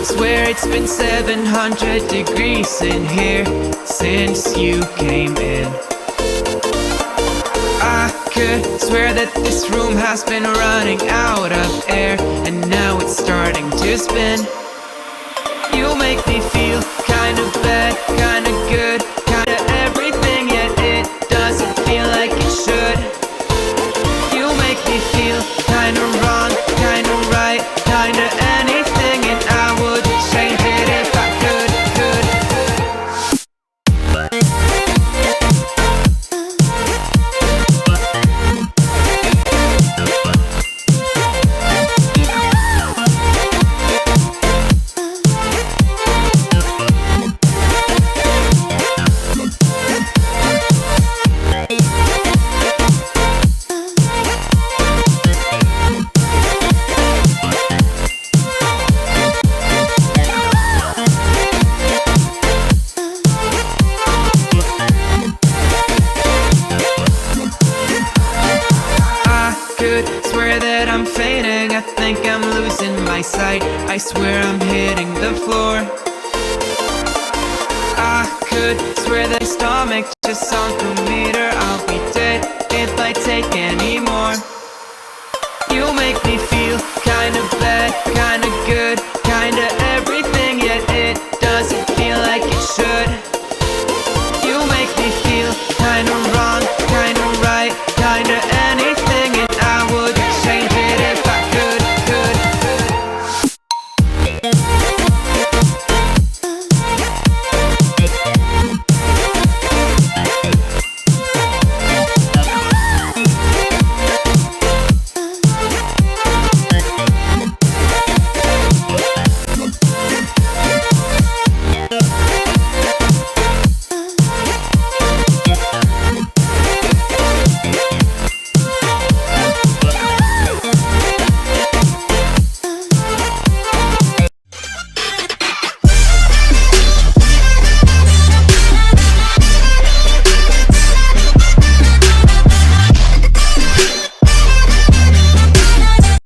Swear it's been 700 degrees in here since you came in. I could swear that this room has been running out of air, and now it's starting to spin. You make me feel kinda bad, kinda good, kinda everything, yet it doesn't feel like it should. You make me feel kinda wrong, kinda right, kinda anything, and I would change it if I could. Swear that I'm fainting, I think I'm losing my sight, I swear I'm hitting the floor. I could swear that my stomach just sunk a meter. I'll be dead if I take any